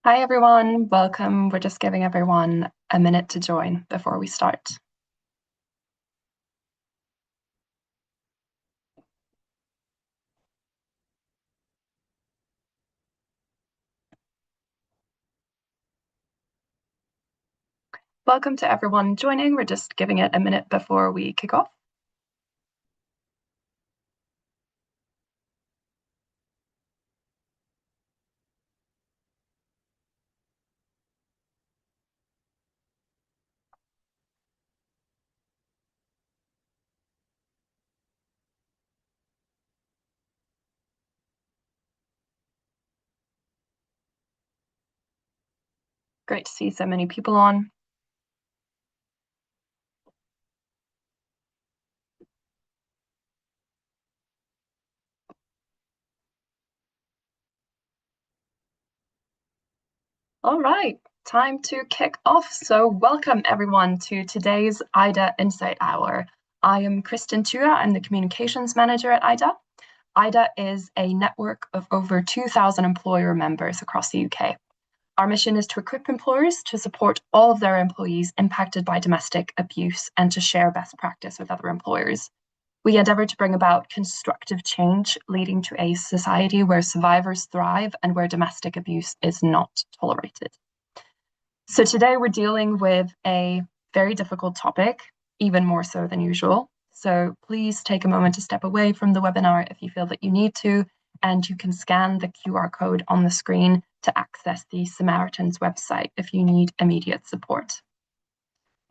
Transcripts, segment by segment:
Hi everyone, welcome. We're just giving everyone a minute to join before we start. Welcome to everyone joining. We're just giving it a minute before we kick off. Great to see so many people on. All right, time to kick off. So welcome everyone to today's IDA Insight Hour. I am Kristen Tua. I'm the Communications Manager at IDA. IDA is a network of over 2,000 employer members across the UK. Our mission is to equip employers to support all of their employees impacted by domestic abuse and to share best practice with other employers. We endeavour to bring about constructive change, leading to a society where survivors thrive and where domestic abuse is not tolerated. So today we're dealing with a very difficult topic, even more so than usual. So please take a moment to step away from the webinar if you feel that you need to, and you can scan the QR code on the screen to access the Samaritans website if you need immediate support.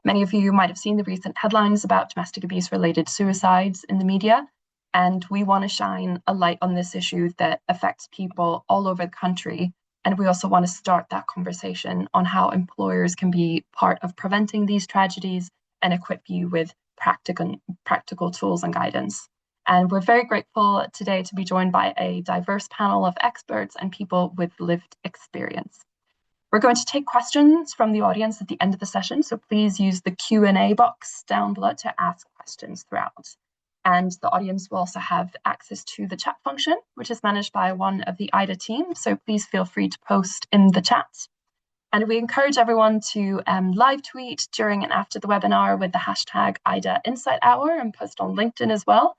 Many of you might have seen the recent headlines about domestic abuse-related suicides in the media, and we want to shine a light on this issue that affects people all over the country. And we also want to start that conversation on how employers can be part of preventing these tragedies and equip you with practical tools and guidance. And we're very grateful today to be joined by a diverse panel of experts and people with lived experience. We're going to take questions from the audience at the end of the session, so please use the Q&A box down below to ask questions throughout. And the audience will also have access to the chat function, which is managed by one of the IDA team, so please feel free to post in the chat. And we encourage everyone to live tweet during and after the webinar with the hashtag IDA Insight Hour and post on LinkedIn as well.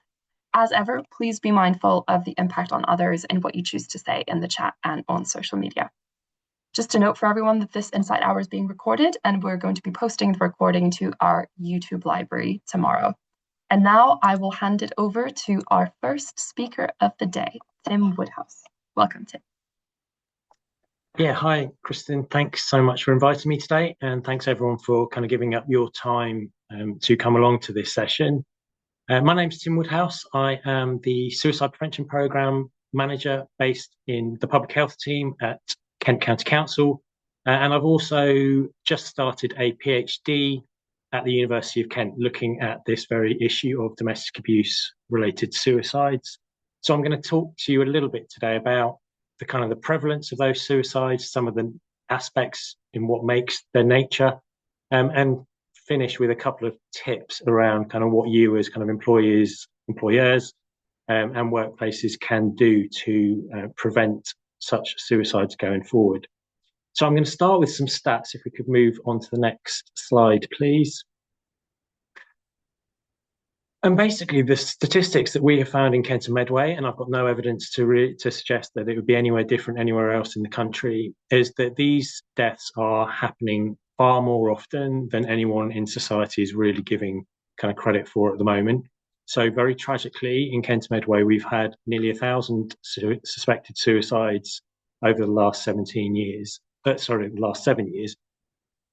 As ever, please be mindful of the impact on others in what you choose to say in the chat and on social media. Just a note for everyone that this Insight Hour is being recorded and we're going to be posting the recording to our YouTube library tomorrow. And now I will hand it over to our first speaker of the day, Tim Woodhouse. Welcome, Tim. Yeah, hi, Kristen. Thanks so much for inviting me today. And thanks everyone for kind of giving up your time to come along to this session. My name's Tim Woodhouse. I am the Suicide Prevention Programme Manager based in the Public Health team at Kent County Council. And I've also just started a PhD at the University of Kent looking at this very issue of domestic abuse related suicides. So I'm going to talk to you a little bit today about the kind of the prevalence of those suicides, some of the aspects in what makes their nature, and finish with a couple of tips around kind of what you as kind of employers, and workplaces can do to prevent such suicides going forward. So I'm going to start with some stats. If we could move on to the next slide, please. And basically, the statistics that we have found in Kent and Medway, and I've got no evidence to suggest that it would be anywhere different anywhere else in the country, is that these deaths are happening far more often than anyone in society is really giving kind of credit for at the moment. So very tragically, in Kent and Medway, we've had nearly 1,000 suspected suicides over the last 17 years. The last 7 years.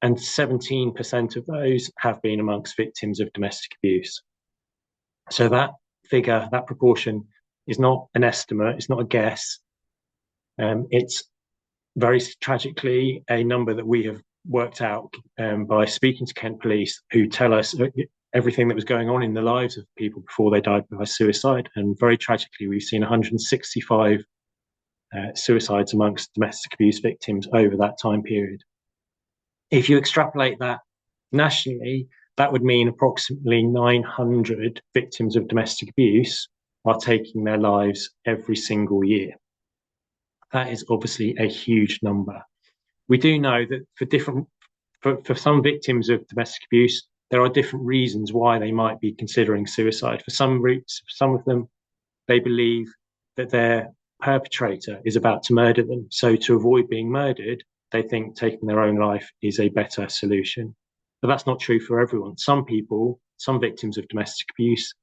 And 17% of those have been amongst victims of domestic abuse. So that figure, that proportion, is not an estimate, it's not a guess. It's very tragically a number that we have worked out by speaking to Kent Police, who tell us everything that was going on in the lives of people before they died by suicide. And very tragically, we've seen 165 suicides amongst domestic abuse victims over that time period. If you extrapolate that nationally, that would mean approximately 900 victims of domestic abuse are taking their lives every single year. That is obviously a huge number. We do know that for some victims of domestic abuse, there are different reasons why they might be considering suicide. For some of them, they believe that their perpetrator is about to murder them. So to avoid being murdered, they think taking their own life is a better solution. But that's not true for everyone. Some people, some victims of domestic abuse,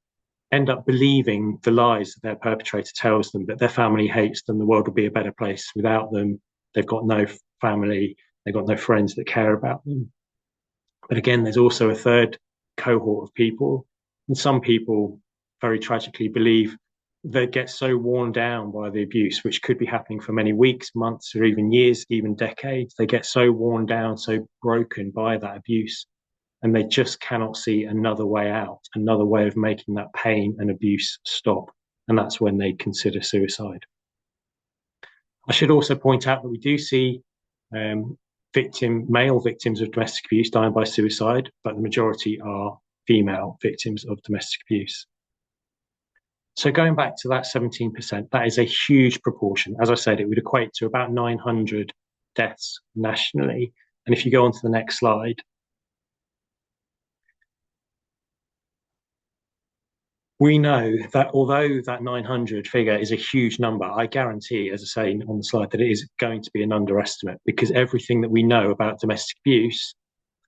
end up believing the lies that their perpetrator tells them, that their family hates them, the world would be a better place without them, they've got no family, they've got no friends that care about them. But again, there's also a third cohort of people, and some people very tragically believe they get so worn down by the abuse, which could be happening for many weeks, months, or even years, even decades. They get so worn down, so broken by that abuse, and they just cannot see another way out, another way of making that pain and abuse stop. And that's when they consider suicide. I should also point out that we do see male victims of domestic abuse dying by suicide, but the majority are female victims of domestic abuse. So going back to that 17%, that is a huge proportion. As I said, it would equate to about 900 deaths nationally. And if you go on to the next slide, we know that although that 900 figure is a huge number, I guarantee, as I say on the slide, that it is going to be an underestimate, because everything that we know about domestic abuse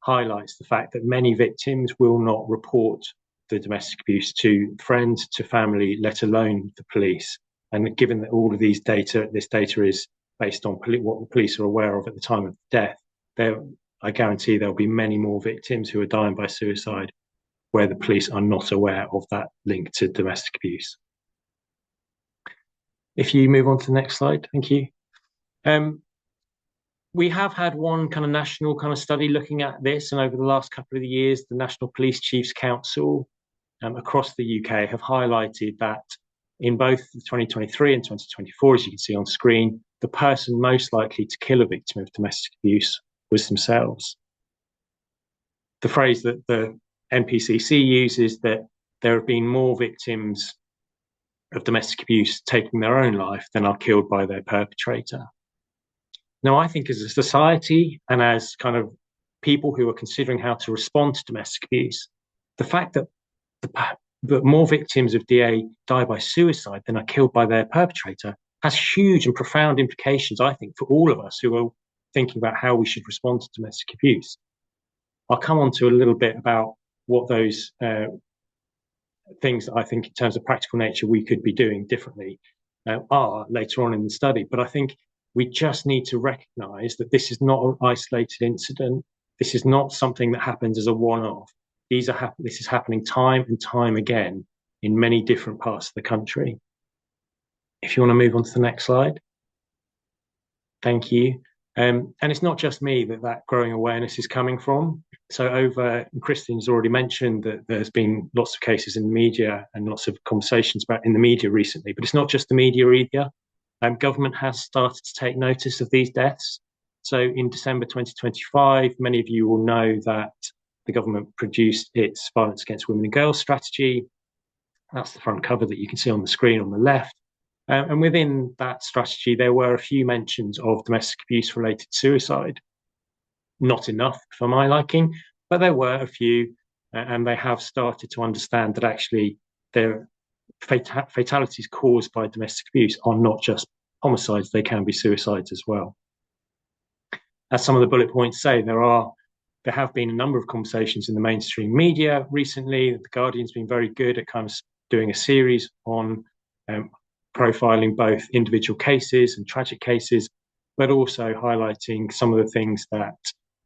highlights the fact that many victims will not report the domestic abuse to friends, to family, let alone the police. And given that all of this data is based on what the police are aware of at the time of death, I guarantee there'll be many more victims who are dying by suicide where the police are not aware of that link to domestic abuse. If you move on to the next slide, thank you. We have had one kind of national kind of study looking at this, and over the last couple of years, the National Police Chiefs Council across the UK have highlighted that in both 2023 and 2024, as you can see on screen, the person most likely to kill a victim of domestic abuse was themselves. The phrase that the NPCC uses, that there have been more victims of domestic abuse taking their own life than are killed by their perpetrator. Now, I think as a society and as kind of people who are considering how to respond to domestic abuse, the fact that more victims of DA die by suicide than are killed by their perpetrator has huge and profound implications, I think, for all of us who are thinking about how we should respond to domestic abuse. I'll come on to a little bit about what those things that I think in terms of practical nature we could be doing differently are later on in the study. But I think we just need to recognise that this is not an isolated incident. This is not something that happens as a one-off. This is happening time and time again in many different parts of the country. If you want to move on to the next slide. Thank you. And it's not just me that growing awareness is coming from. So Christian's already mentioned that there's been lots of cases in the media and lots of conversations about in the media recently, but it's not just the media either. Government has started to take notice of these deaths. So in December 2025, many of you will know that the government produced its violence against women and girls strategy. That's the front cover that you can see on the screen on the left. And within that strategy, there were a few mentions of domestic abuse-related suicide. Not enough for my liking, but there were a few, and they have started to understand that actually their fatalities caused by domestic abuse are not just homicides, they can be suicides as well. As some of the bullet points say, there have been a number of conversations in the mainstream media recently. The Guardian's been very good at kind of doing a series on profiling both individual cases and tragic cases, but also highlighting some of the things that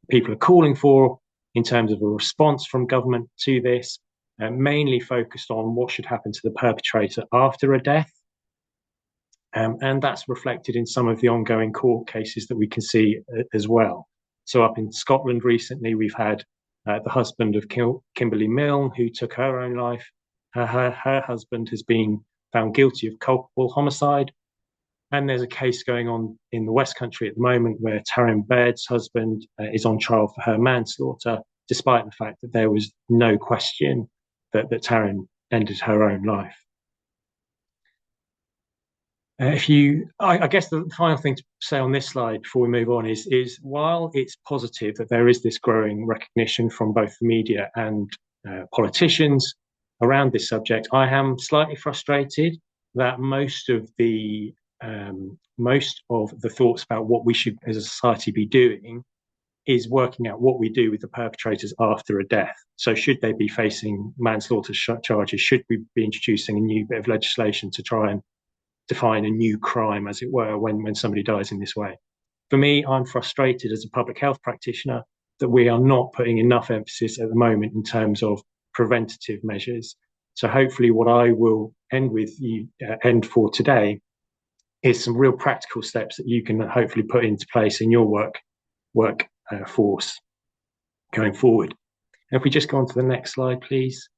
people are calling for in terms of a response from government to this, mainly focused on what should happen to the perpetrator after a death. And that's reflected in some of the ongoing court cases that we can see as well. So up in Scotland recently, we've had the husband of Kimberly Milne, who took her own life. Her husband has been found guilty of culpable homicide. And there's a case going on in the West Country at the moment where Taryn Baird's husband is on trial for her manslaughter, despite the fact that there was no question that Taryn ended her own life. I guess the final thing to say on this slide before we move on is while it's positive that there is this growing recognition from both the media and politicians around this subject, I am slightly frustrated that most of the thoughts about what we should as a society be doing is working out what we do with the perpetrators after a death. So should they be facing manslaughter charges? Should we be introducing a new bit of legislation to try and define a new crime, as it were, when somebody dies in this way? For me, I'm frustrated as a public health practitioner that we are not putting enough emphasis at the moment in terms of preventative measures. So hopefully what I will end for today is some real practical steps that you can hopefully put into place in your workforce going forward. And if we just go on to the next slide, please.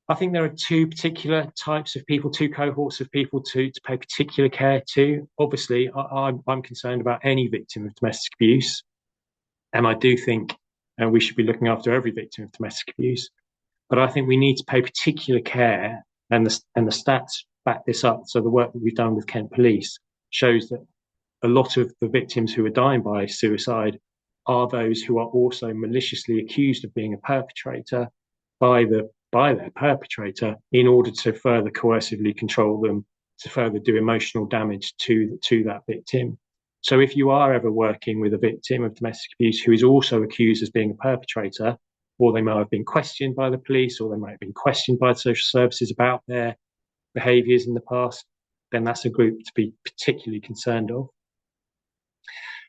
I think there are two particular types of people, two cohorts of people to pay particular care to. Obviously, I'm concerned about any victim of domestic abuse, and I do think we should be looking after every victim of domestic abuse. But I think we need to pay particular care, and the stats back this up. So the work that we've done with Kent Police shows that a lot of the victims who are dying by suicide are those who are also maliciously accused of being a perpetrator by their perpetrator in order to further coercively control them, to further do emotional damage to that victim. So if you are ever working with a victim of domestic abuse who is also accused as being a perpetrator, or they might have been questioned by the police, or they might have been questioned by the social services about their behaviours in the past, then that's a group to be particularly concerned of.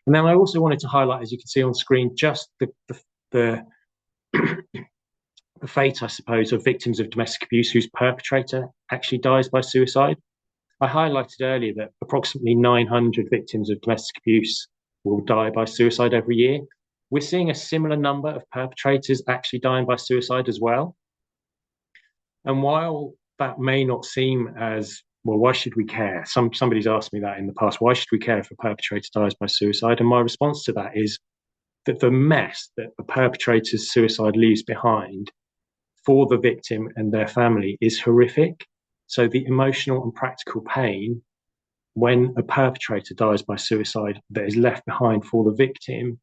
And then I also wanted to highlight, as you can see on screen, just the fate, I suppose, of victims of domestic abuse whose perpetrator actually dies by suicide. I highlighted earlier that approximately 900 victims of domestic abuse will die by suicide every year. We're seeing a similar number of perpetrators actually dying by suicide as well. And while that may not seem as, well, why should we care? Somebody's asked me that in the past. Why should we care if a perpetrator dies by suicide? And my response to that is that the mess that the perpetrator's suicide leaves behind for the victim and their family is horrific. So the emotional and practical pain when a perpetrator dies by suicide that is left behind for the victim,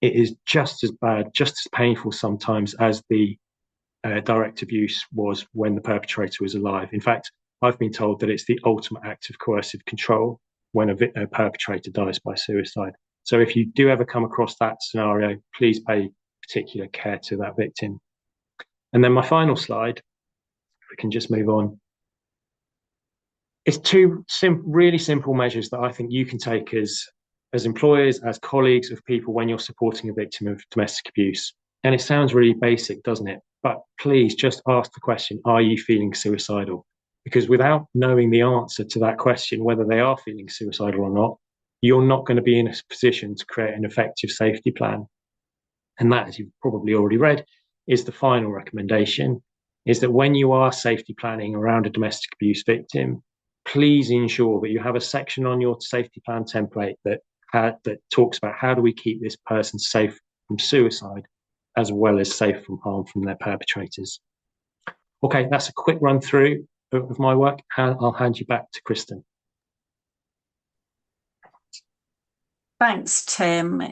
it is just as bad, just as painful sometimes as the direct abuse was when the perpetrator was alive. In fact, I've been told that it's the ultimate act of coercive control when a perpetrator dies by suicide. So if you do ever come across that scenario, please pay particular care to that victim. And then my final slide, if we can just move on. It's two really simple measures that I think you can take as employers, as colleagues of people when you're supporting a victim of domestic abuse. And it sounds really basic, doesn't it? But please just ask the question, are you feeling suicidal? Because without knowing the answer to that question, whether they are feeling suicidal or not, you're not going to be in a position to create an effective safety plan. And that, as you've probably already read, is the final recommendation, is that when you are safety planning around a domestic abuse victim, please ensure that you have a section on your safety plan template that talks about how do we keep this person safe from suicide as well as safe from harm from their perpetrators. Okay, that's a quick run through of my work. I'll hand you back to Kristen. Thanks, Tim.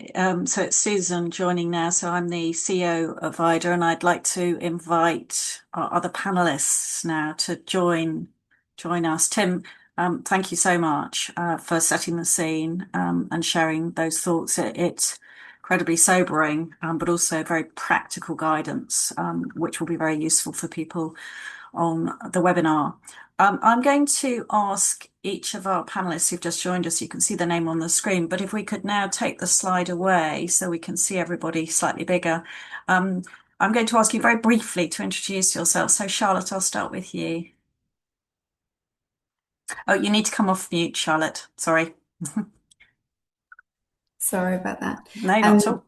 So it's Susan joining now. So I'm the CEO of IDA, and I'd like to invite our other panelists now to join us. Tim, thank you so much for setting the scene and sharing those thoughts. It's incredibly sobering, but also very practical guidance, which will be very useful for people on the webinar. I'm going to ask each of our panelists who've just joined us, you can see the name on the screen, but if we could now take the slide away so we can see everybody slightly bigger. I'm going to ask you very briefly to introduce yourself. So Charlotte, I'll start with you. Oh, you need to come off mute, Charlotte. Sorry. Sorry about that. No, not at all.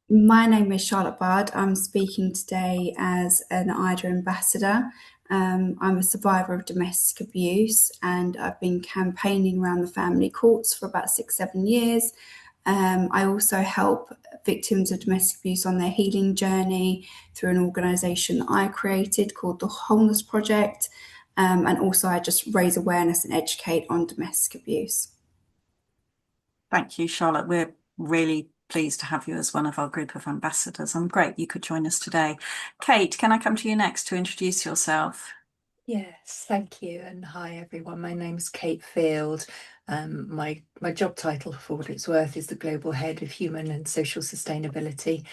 My name is Charlotte Bard. I'm speaking today as an IDA ambassador. I'm a survivor of domestic abuse, and I've been campaigning around the family courts for about 6-7 years. I also help victims of domestic abuse on their healing journey through an organisation that I created called the Wholeness Project. And also I just raise awareness and educate on domestic abuse. Thank you, Charlotte. We're really pleased to have you as one of our group of ambassadors. I'm great you could join us today. Kate, can I come to you next to introduce yourself? Yes, thank you. And hi, everyone. My name's Kate Field. My job title, for what it's worth, is the Global Head of Human and Social Sustainability.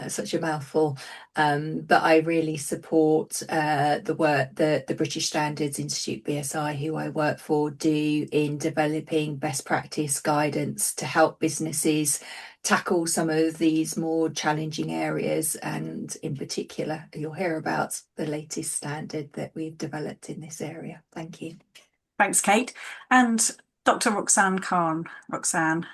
Such a mouthful, but I really support the work that the British Standards Institute, BSI, who I work for, do in developing best practice guidance to help businesses tackle some of these more challenging areas. And in particular, you'll hear about the latest standard that we've developed in this area. Thank you. Thanks, Kate. And Dr. Roxanne Khan. Roxanne.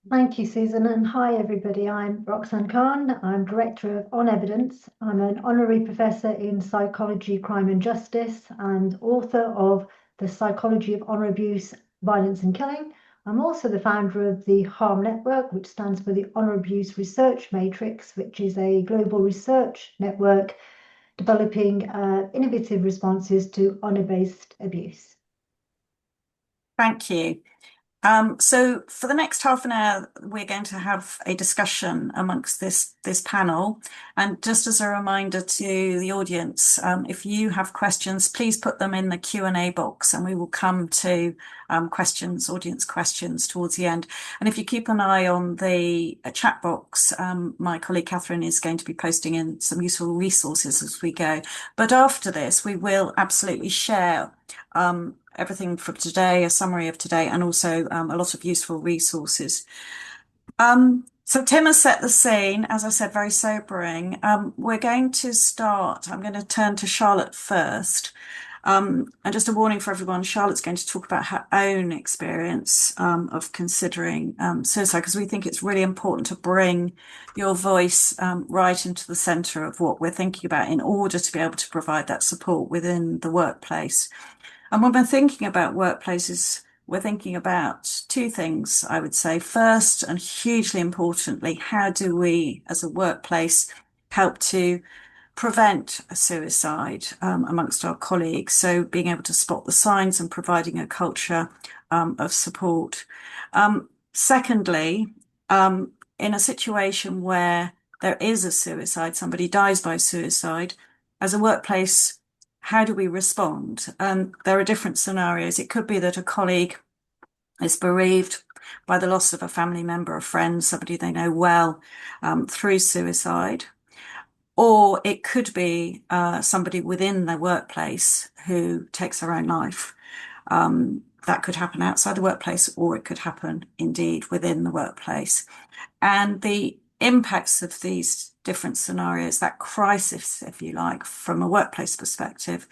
Thank you, Susan, and hi everybody. I'm Roxanne Khan. I'm Director of On Evidence. I'm an honorary professor in psychology, crime and justice, and author of The Psychology of Honour Abuse, Violence and Killing. I'm also the founder of the HARM Network, which stands for the Honour Abuse Research Matrix, which is a global research network developing innovative responses to honour-based abuse. Thank you. So for the next half an hour, we're going to have a discussion amongst this panel. And just as a reminder to the audience, if you have questions, please put them in the Q&A box and we will come to audience questions towards the end. And if you keep an eye on the chat box, my colleague Catherine is going to be posting in some useful resources as we go. But after this, we will absolutely share everything from today, a summary of today, and also a lot of useful resources. So Tim has set the scene, as I said, very sobering. We're going to start, I'm going to turn to Charlotte first. And just a warning for everyone, Charlotte's going to talk about her own experience of considering suicide, because we think it's really important to bring your voice right into the centre of what we're thinking about in order to be able to provide that support within the workplace. And when we're thinking about workplaces, we're thinking about two things, I would say. First, and hugely importantly, how do we as a workplace help to prevent a suicide amongst our colleagues? So being able to spot the signs and providing a culture of support. Secondly, in a situation where there is a suicide, somebody dies by suicide, as a workplace, how do we respond? There are different scenarios. It could be that a colleague is bereaved by the loss of a family member, a friend, somebody they know well, through suicide. Or it could be somebody within their workplace who takes their own life. That could happen outside the workplace, or it could happen indeed within the workplace. And the impacts of these different scenarios, that crisis, if you like, from a workplace perspective,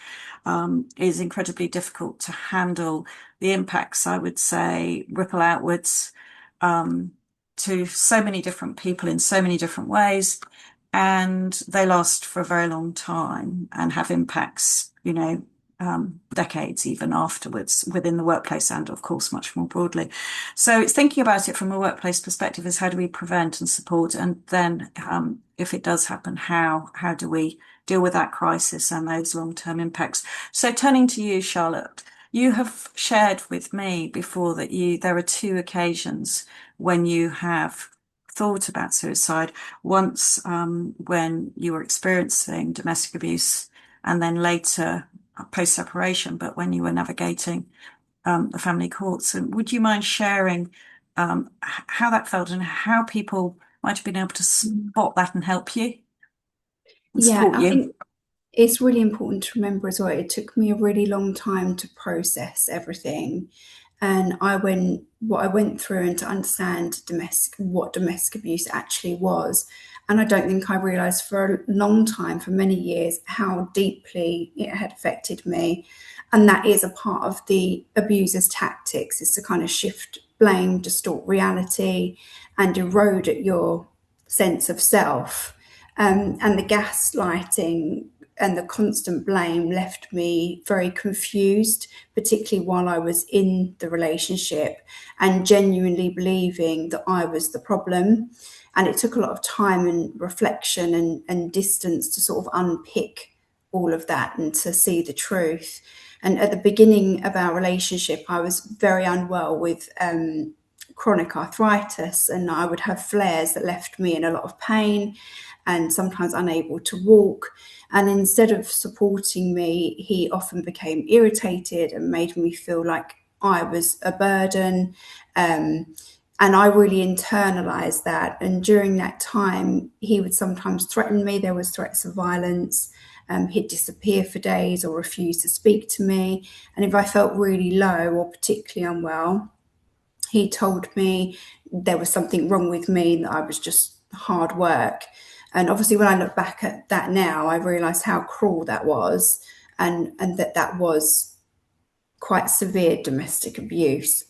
is incredibly difficult to handle. The impacts, I would say, ripple outwards to so many different people in so many different ways, and they last for a very long time and have impacts, decades even afterwards within the workplace and of course much more broadly. So it's thinking about it from a workplace perspective is how do we prevent and support, and then if it does happen, how do we deal with that crisis and those long-term impacts. So turning to you, Charlotte, you have shared with me before that there are two occasions when you have thought about suicide. Once when you were experiencing domestic abuse, and then later post-separation, but when you were navigating the family courts. And would you mind sharing how that felt and how people might have been able to spot that and help you and support you? I think it's really important to remember as well, it took me a really long time to process everything. And what I went through and to understand what domestic abuse actually was. And I don't think I realised for a long time, for many years, how deeply it had affected me. And that is a part of the abuser's tactics, is to kind of shift blame, distort reality, and erode at your sense of self. And the gaslighting and the constant blame left me very confused, particularly while I was in the relationship, and genuinely believing that I was the problem. And it took a lot of time and reflection and distance to sort of unpick all of that and to see the truth. And at the beginning of our relationship, I was very unwell with chronic arthritis, and I would have flares that left me in a lot of pain and sometimes unable to walk. And instead of supporting me, he often became irritated and made me feel like I was a burden. And I really internalized that. And during that time, he would sometimes threaten me. There was threats of violence. He'd disappear for days or refuse to speak to me. And if I felt really low or particularly unwell, he told me there was something wrong with me, that I was just hard work. And obviously, when I look back at that now, I realised how cruel that was, and that was quite severe domestic abuse.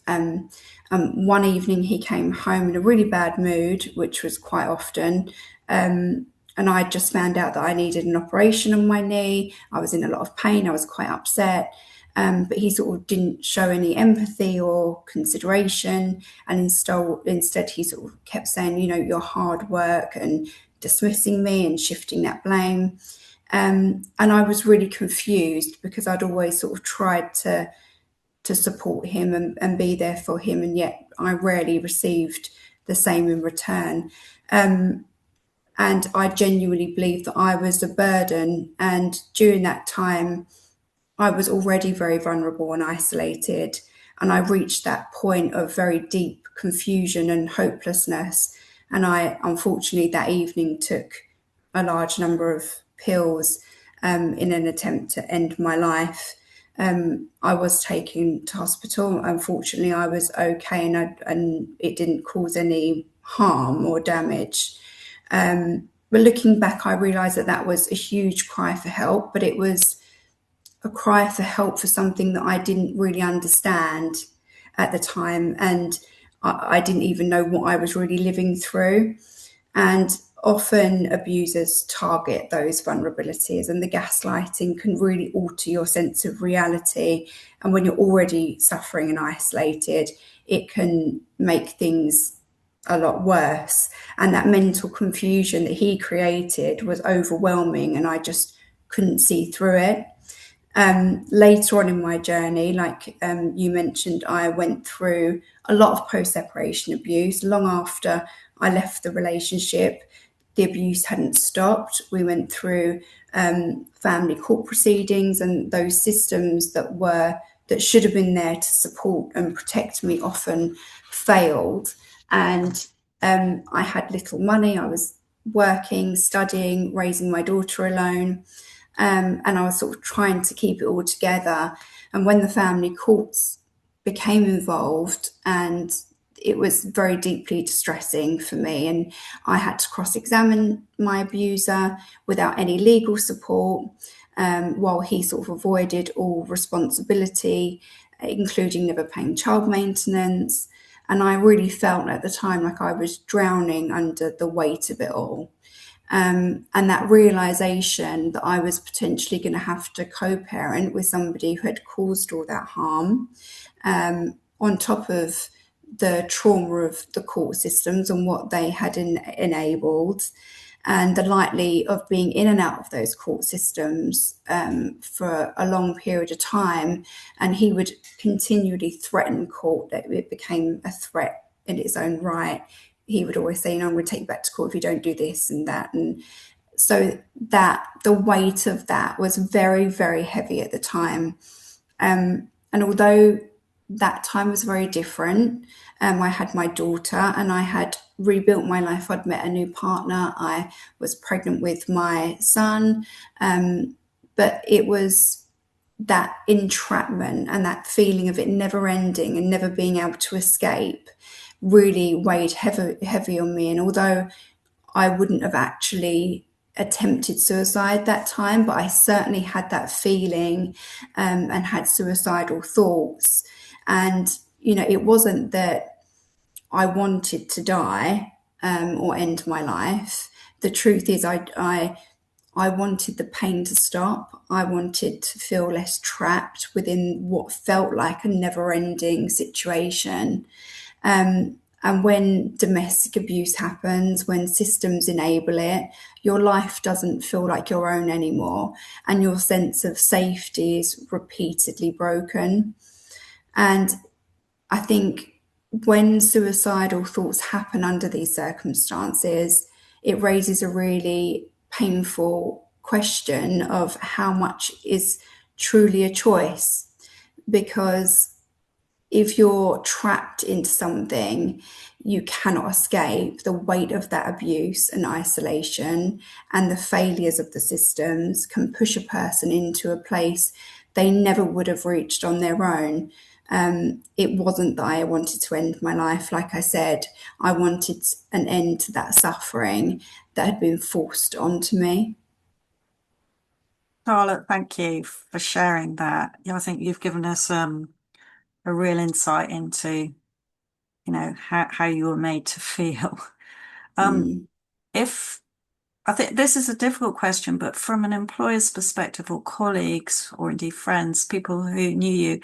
One evening he came home in a really bad mood, which was quite often. And I just found out that I needed an operation on my knee. I was in a lot of pain. I was quite upset. But he sort of didn't show any empathy or consideration. And instead he sort of kept saying, your hard work, and dismissing me and shifting that blame. And I was really confused, because I'd always sort of tried to support him and be there for him, and yet I rarely received the same in return. And I genuinely believed that I was a burden. And during that time, I was already very vulnerable and isolated. And I reached that point of very deep confusion and hopelessness. And I, unfortunately, that evening took a large number of pills in an attempt to end my life. I was taken to hospital. Unfortunately, I was okay, and it didn't cause any harm or damage. But looking back, I realised that was a huge cry for help, but it was a cry for help for something that I didn't really understand at the time, and I didn't even know what I was really living through. And often abusers target those vulnerabilities, and the gaslighting can really alter your sense of reality. And when you're already suffering and isolated, it can make things a lot worse. And that mental confusion that he created was overwhelming, and I just couldn't see through it. Later on in my journey, like you mentioned, I went through a lot of post-separation abuse. Long after I left the relationship, the abuse hadn't stopped. We went through family court proceedings, and those systems that should have been there to support and protect me often failed. And I had little money. I was working, studying, raising my daughter alone. And I was sort of trying to keep it all together. And when the family courts became involved, and it was very deeply distressing for me, and I had to cross-examine my abuser without any legal support, while he sort of avoided all responsibility, including never paying child maintenance. And I really felt at the time like I was drowning under the weight of it all. And that realization that I was potentially going to have to co-parent with somebody who had caused all that harm, on top of the trauma of the court systems and what they had enabled, and the likely of being in and out of those court systems for a long period of time. And he would continually threaten court. That it became a threat in its own right. He would always say, I'm going to take you back to court if you don't do this and that. And so that the weight of that was very, very heavy at the time. And although that time was very different, I had my daughter, and I had rebuilt my life. I'd met a new partner. I was pregnant with my son. But it was that entrapment and that feeling of it never ending and never being able to escape really weighed heavy on me. And although I wouldn't have actually attempted suicide that time, but I certainly had that feeling and had suicidal thoughts. And, it wasn't that I wanted to die or end my life. The truth is I wanted the pain to stop. I wanted to feel less trapped within what felt like a never-ending situation. And And when domestic abuse happens, when systems enable it, your life doesn't feel like your own anymore, and your sense of safety is repeatedly broken. And I think when suicidal thoughts happen under these circumstances, it raises a really painful question of how much is truly a choice. Because if you're trapped into something, you cannot escape the weight of that abuse and isolation, and the failures of the systems can push a person into a place they never would have reached on their own. It wasn't that I wanted to end my life. Like I said, I wanted an end to that suffering that had been forced onto me. Charlotte, thank you for sharing that. Yeah, I think you've given us a real insight into, how you were made to feel. If I think this is a difficult question, but from an employer's perspective, or colleagues, or indeed friends, people who knew you,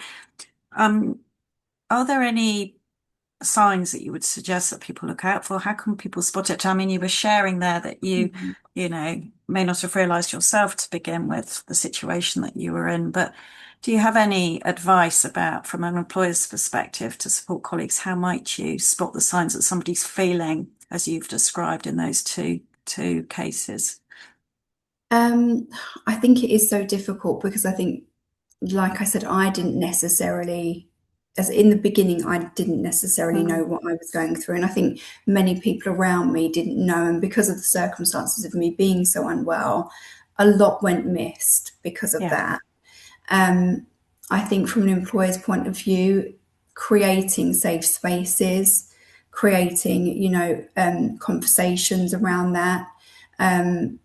are there any signs that you would suggest that people look out for? How can people spot it? I mean, you were sharing there that you may not have realized yourself to begin with the situation that you were in, but do you have any advice about, from an employer's perspective, to support colleagues? How might you spot the signs that somebody's feeling as you've described in those two cases? I think it is so difficult because I think, like I said, I didn't necessarily, as in the beginning, I didn't necessarily know what I was going through. And I think many people around me didn't know. And because of the circumstances of me being so unwell, a lot went missed because of that. I think from an employer's point of view, creating safe spaces, creating, conversations around that,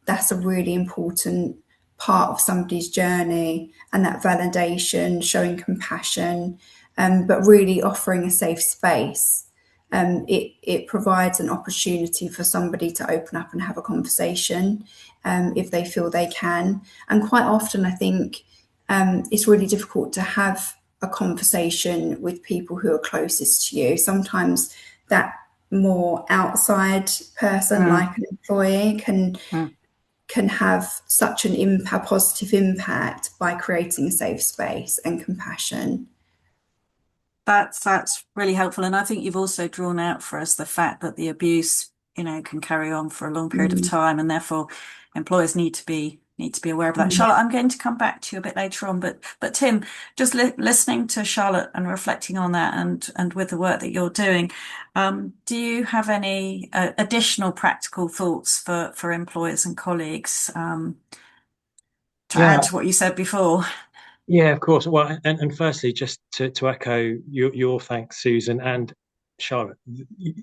that's a really important part of somebody's journey, and that validation, showing compassion, but really offering a safe space. It provides an opportunity for somebody to open up and have a conversation if they feel they can. And quite often, I think it's really difficult to have a conversation with people who are closest to you. Sometimes that more outside person, like an employee, can have such an positive impact by creating a safe space and compassion. That's really helpful. And I think you've also drawn out for us the fact that the abuse, can carry on for a long period of time, and therefore employers need to be aware of that. Charlotte, I'm going to come back to you a bit later on, but Tim, just listening to Charlotte and reflecting on that, and with the work that you're doing, do you have any additional practical thoughts for employers and colleagues to add to what you said before? Yeah, of course. Well, and firstly, just to echo your thanks, Susan and Charlotte.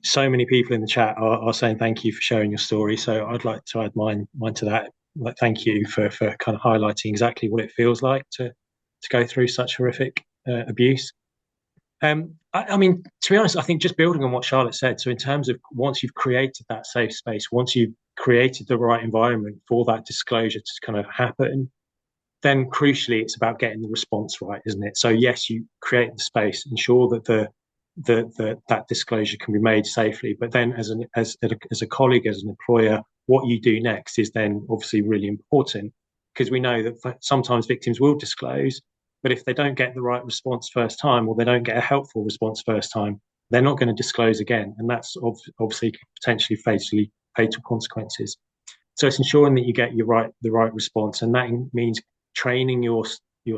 So many people in the chat are saying thank you for sharing your story. So I'd like to add mine to that. Like, thank you for kind of highlighting exactly what it feels like to go through such horrific abuse. I mean, to be honest, I think just building on what Charlotte said. So in terms of once you've created that safe space, once you've created the right environment for that disclosure to kind of happen, then crucially it's about getting the response right, isn't it? So yes, you create the space, ensure that that disclosure can be made safely, but then as a colleague, as an employer, what you do next is then obviously really important, because we know that sometimes victims will disclose, but if they don't get the right response first time, or they don't get a helpful response first time, they're not going to disclose again, and that's obviously potentially fatal consequences. So it's ensuring that you get the right response, and that means training your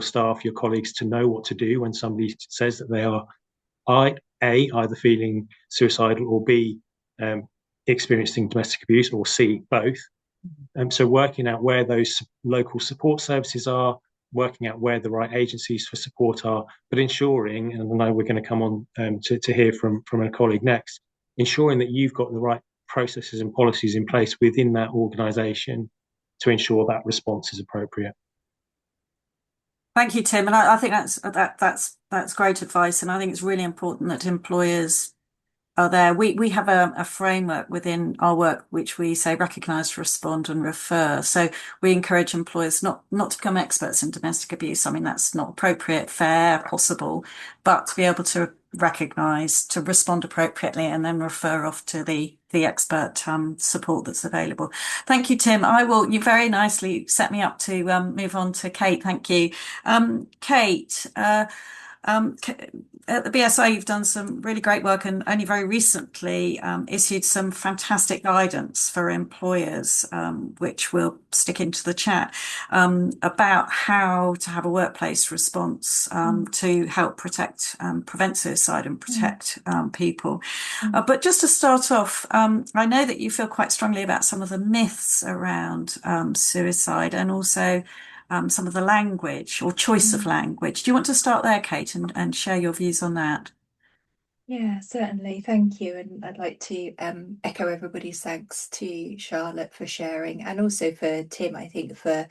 staff, your colleagues, to know what to do when somebody says that they are either feeling suicidal, or B, experiencing domestic abuse, or C, both. So working out where those local support services are, working out where the right agencies for support are, but ensuring, and I know we're going to come on to hear from a colleague next, ensuring that you've got the right processes and policies in place within that organisation to ensure that response is appropriate. Thank you, Tim. And I think that's great advice. And I think it's really important that employers are there. We have a framework within our work which we say recognise, respond and refer. So we encourage employers not to become experts in domestic abuse. I mean, that's not appropriate, fair, possible, but to be able to recognise, to respond appropriately, and then refer off to the expert support that's available. Thank you, Tim. You very nicely set me up to move on to Kate. Thank you. Kate, at the BSI, you've done some really great work and only very recently issued some fantastic guidance for employers, which we'll stick into the chat, about how to have a workplace response to help prevent suicide and protect people. But just to start off, I know that you feel quite strongly about some of the myths around suicide and also some of the language or choice of language. Do you want to start there, Kate, and share your views on that? Yeah, certainly. Thank you. And I'd like to echo everybody's thanks to Charlotte for sharing, and also for Tim, I think, for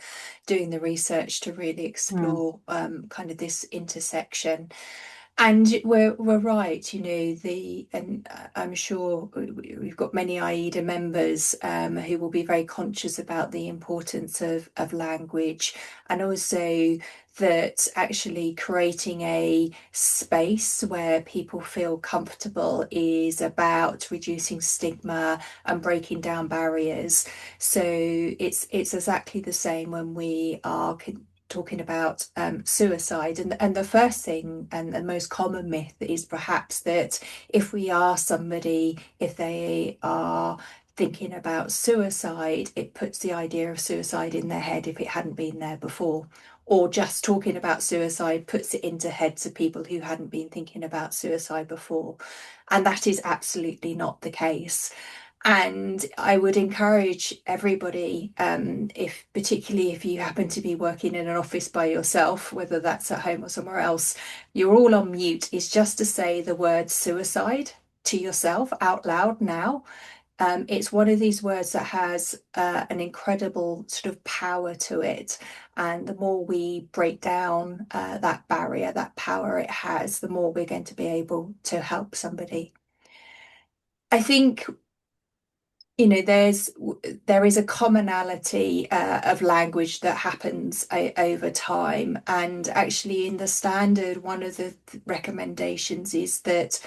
doing the research to really explore kind of this intersection. And we're right, and I'm sure we've got many AIDA members who will be very conscious about the importance of language, and also that actually creating a space where people feel comfortable is about reducing stigma and breaking down barriers. So it's exactly the same when we are talking about suicide, and the first thing and the most common myth is perhaps that if we ask somebody if they are thinking about suicide, it puts the idea of suicide in their head if it hadn't been there before, or just talking about suicide puts it into heads of people who hadn't been thinking about suicide before, and that is absolutely not the case. And I would encourage everybody, particularly if you happen to be working in an office by yourself, whether that's at home or somewhere else, you're all on mute, is just to say the word suicide to yourself out loud now. It's one of these words that has an incredible sort of power to it. And the more we break down that barrier, that power it has, the more we're going to be able to help somebody. I think there is a commonality of language that happens over time, and actually in the standard, one of the recommendations is that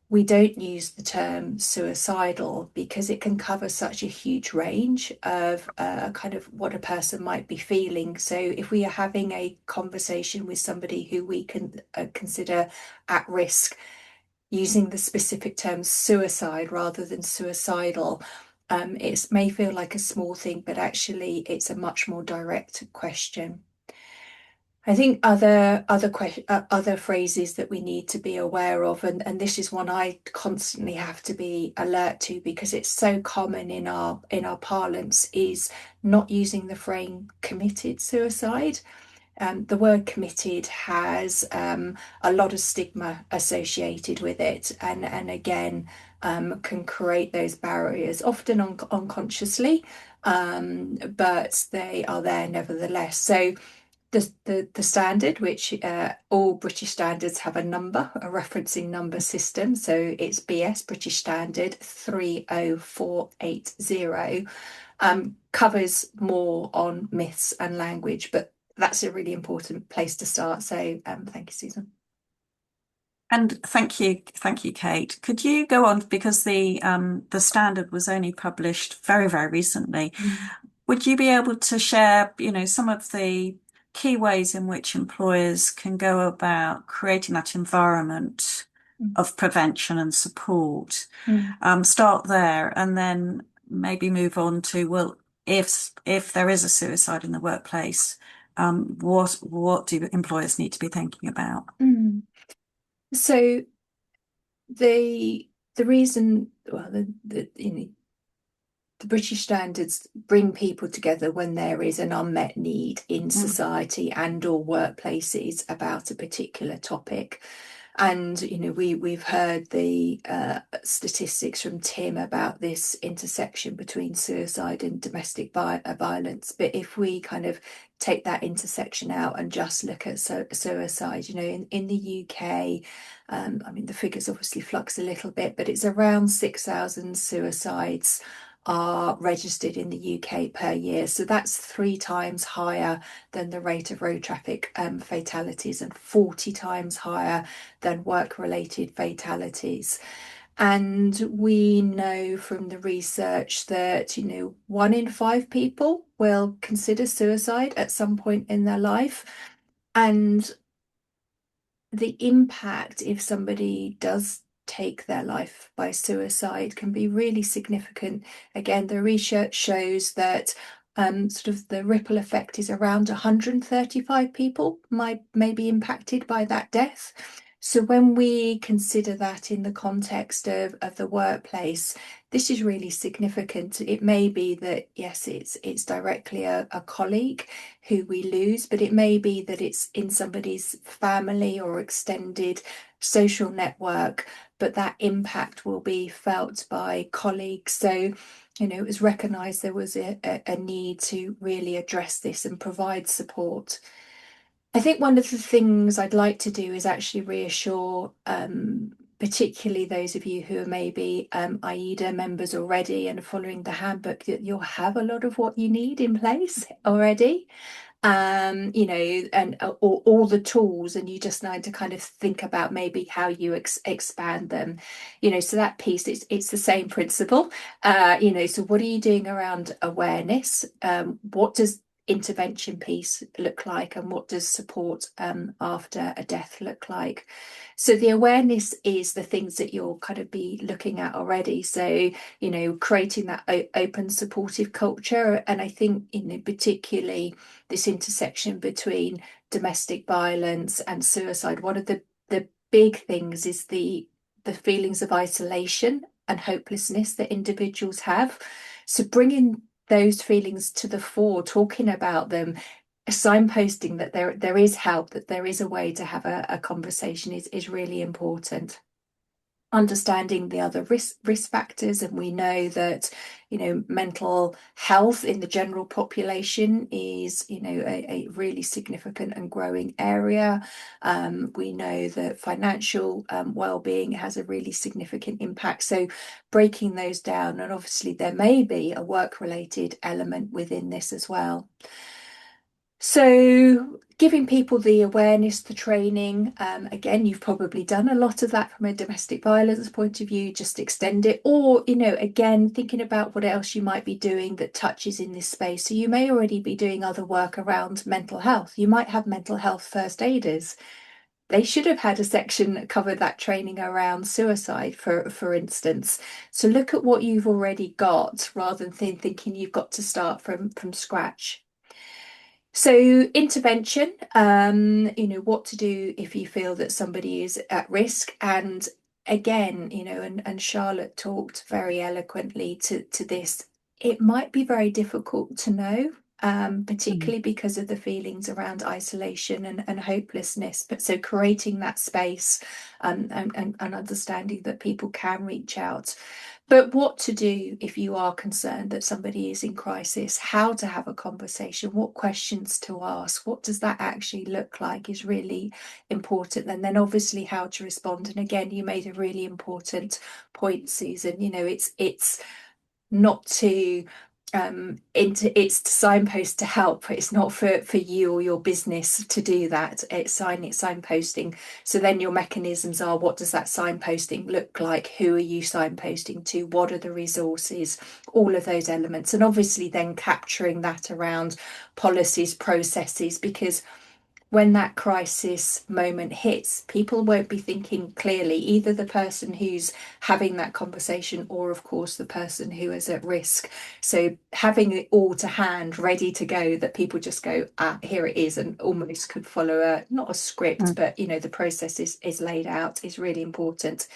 we don't use the term suicidal because it can cover such a huge range of kind of what a person might be feeling. So if we are having a conversation with somebody who we can consider at risk, using the specific term suicide rather than suicidal, it may feel like a small thing, but actually it's a much more direct question. I think other phrases that we need to be aware of, and this is one I constantly have to be alert to because it's so common in our parlance, is not using the phrase committed suicide. The word committed has a lot of stigma associated with it, and again can create those barriers, often unconsciously, but they are there nevertheless. So the standard, which all British standards have a referencing number system, so it's BS, British Standard 30480, covers more on myths and language, but that's a really important place to start. So thank you, Susan. And thank you, Kate. Could you go on, because the standard was only published very, very recently. Would you be able to share, some of the key ways in which employers can go about creating that environment of prevention and support? Start there and then maybe move on to, well, if there is a suicide in the workplace, what do employers need to be thinking about? So the reason, well, the British standards bring people together when there is an unmet need in society and or workplaces about a particular topic. And we've heard the statistics from Tim about this intersection between suicide and domestic violence. But if we kind of take that intersection out and just look at suicide, in the UK, the figures obviously flux a little bit, but it's around 6,000 suicides are registered in the UK per year. So that's 3 times higher than the rate of road traffic fatalities, and 40 times higher than work-related fatalities. And we know from the research that, 1 in 5 people will consider suicide at some point in their life. And the impact, if somebody does take their life by suicide, can be really significant. Again, the research shows that sort of the ripple effect is around 135 people may be impacted by that death. So when we consider that in the context of the workplace, this is really significant. It may be that, yes, it's directly a colleague who we lose, but it may be that it's in somebody's family or extended social network, but that impact will be felt by colleagues. So, it was recognised there was a need to really address this and provide support. I think one of the things I'd like to do is actually reassure, particularly those of you who are maybe AIDA members already and following the handbook, that you'll have a lot of what you need in place already. And all the tools, and you just need to kind of think about maybe how you expand them, so that piece, it's the same principle. So what are you doing around awareness? What does intervention piece look like, and what does support after a death look like? So the awareness is the things that you'll kind of be looking at already. So, creating that open, supportive culture. And I think, particularly this intersection between domestic violence and suicide, one of the big things is the feelings of isolation and hopelessness that individuals have. So bringing those feelings to the fore, talking about them, signposting that there is help, that there is a way to have a conversation is really important. Understanding the other risk factors, and we know that mental health in the general population is a really significant and growing area. We know that financial well-being has a really significant impact, so breaking those down, and obviously there may be a work-related element within this as well. So giving people the awareness, the training, again, you've probably done a lot of that from a domestic violence point of view, just extend it, or, again, thinking about what else you might be doing that touches in this space. So you may already be doing other work around mental health. You might have mental health first aiders. They should have had a section that covered that training around suicide, for instance. So look at what you've already got rather than thinking you've got to start from scratch. So intervention, what to do if you feel that somebody is at risk. And again, and Charlotte talked very eloquently to this. It might be very difficult to know, particularly because of the feelings around isolation and hopelessness. But so creating that space and understanding that people can reach out. But what to do if you are concerned that somebody is in crisis, how to have a conversation, what questions to ask, what does that actually look like is really important. And then obviously how to respond. And again, you made a really important point, Susan. It's not to it's to signpost to help. It's not for you or your business to do that. It's signposting. So then your mechanisms are, what does that signposting look like? Who are you signposting to? What are the resources? All of those elements. And obviously then capturing that around policies, processes, because when that crisis moment hits, people won't be thinking clearly, either the person who's having that conversation or, of course, the person who is at risk. So having it all to hand, ready to go, that people just go, here it is, and almost could follow not a script, but, the process is laid out, is really important.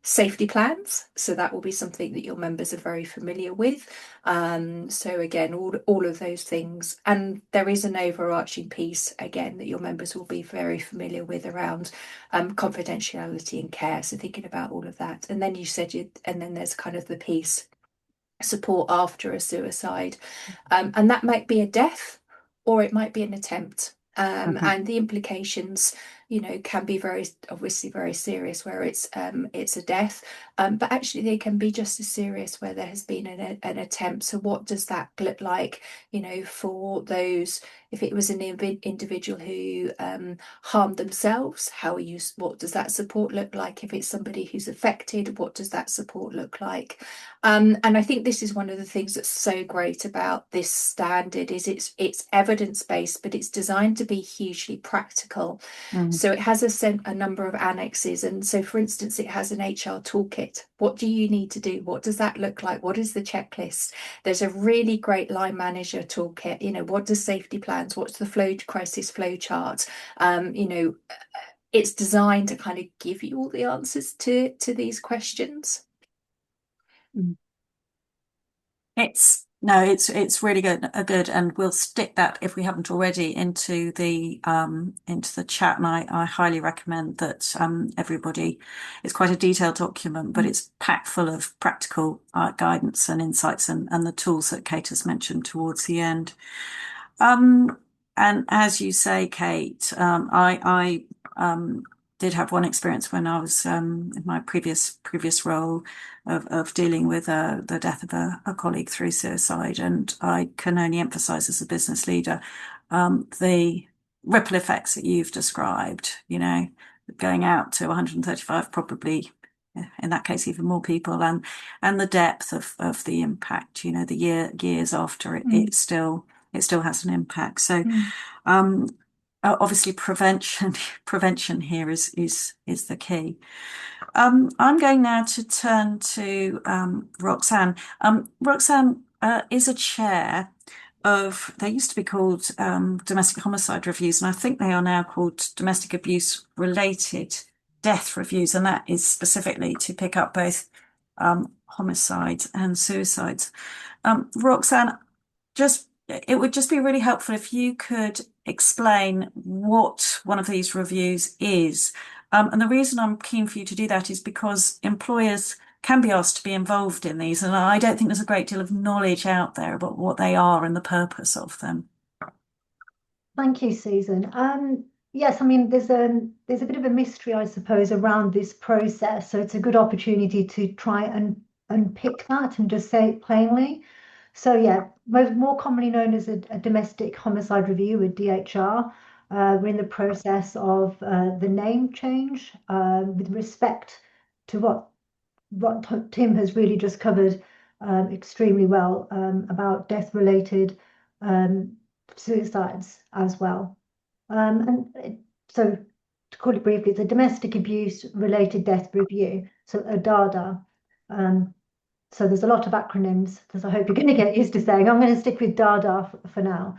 Safety plans, so that will be something that your members are very familiar with. So again, all of those things, and there is an overarching piece again that your members will be very familiar with around confidentiality and care. So thinking about all of that, and then you said and then there's kind of the piece support after a suicide, and that might be a death or it might be an attempt. And the implications, can be obviously very serious where it's a death, but actually they can be just as serious where there has been an attempt. So what does that look like, for those, if it was an individual who harmed themselves, what does that support look like? If it's somebody who's affected, what does that support look like? And I think this is one of the things that's so great about this standard is it's evidence-based, but it's designed to be hugely practical. So it has a number of annexes. And so, for instance, it has an HR toolkit. What do you need to do? What does that look like? What is the checklist? There's a really great line manager toolkit. What does safety plans? What's the crisis flow chart? It's designed to kind of give you all the answers to these questions. It's really good, and we'll stick that, if we haven't already, into the chat. And I highly recommend that everybody. It's quite a detailed document, but it's packed full of practical guidance and insights, and the tools that Kate has mentioned towards the end. And as you say, Kate, I did have one experience when I was in my previous role of dealing with the death of a colleague through suicide, and I can only emphasise as a business leader the ripple effects that you've described. Going out to 135, probably in that case even more people, and the depth of the impact. The years after it still has an impact. So. Obviously, prevention here is the key. I'm going now to turn to Roxanne. Roxanne is a chair of, they used to be called Domestic Homicide Reviews, and I think they are now called Domestic Abuse Related Death Reviews, and that is specifically to pick up both homicides and suicides. Roxanne, it would just be really helpful if you could explain what one of these reviews is. And the reason I'm keen for you to do that is because employers can be asked to be involved in these, and I don't think there's a great deal of knowledge out there about what they are and the purpose of them. Thank you, Susan. Yes, I mean, there's a bit of a mystery, I suppose, around this process. So it's a good opportunity to try and unpick that and just say it plainly. So yeah, more commonly known as a domestic homicide review, a DHR. We're in the process of the name change with respect to what Tim has really just covered extremely well about death-related suicides as well. So to call it briefly, it's a domestic abuse related death review, so a DARDA. So there's a lot of acronyms, as I hope you're going to get used to saying. I'm going to stick with DARDA for now.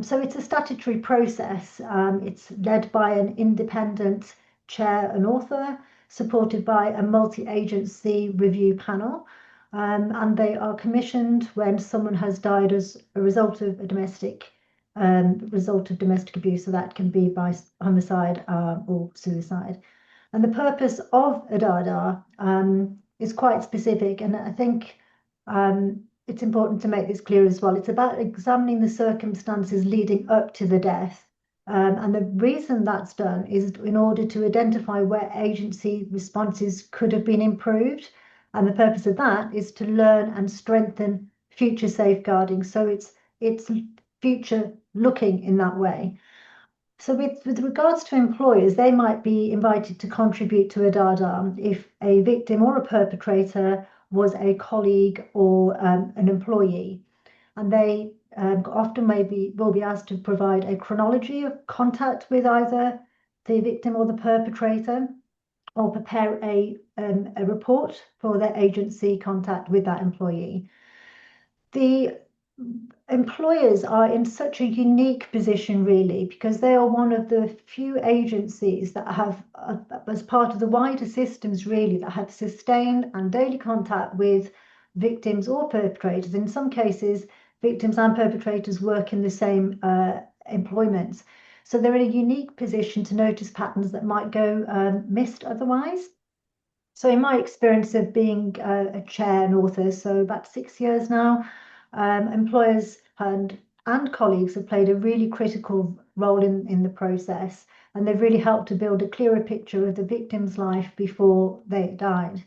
So it's a statutory process. It's led by an independent chair and author, supported by a multi-agency review panel. And they are commissioned when someone has died as a result of domestic abuse. So that can be by homicide or suicide. And the purpose of a DARDA is quite specific, and I think it's important to make this clear as well. It's about examining the circumstances leading up to the death, and the reason that's done is in order to identify where agency responses could have been improved, and the purpose of that is to learn and strengthen future safeguarding. So it's future looking in that way. So with regards to employers, they might be invited to contribute to a DARDA if a victim or a perpetrator was a colleague or an employee. And they often will be asked to provide a chronology of contact with either the victim or the perpetrator, or prepare a report for their agency contact with that employee. The employers are in such a unique position, really, because they are one of the few agencies that have, as part of the wider systems, really, that have sustained and daily contact with victims or perpetrators. In some cases, victims and perpetrators work in the same employments. So they're in a unique position to notice patterns that might go missed otherwise. So in my experience of being a chair and author, so about 6 years now, employers and colleagues have played a really critical role in the process. and they've really helped to build a clearer picture of the victim's life before they died.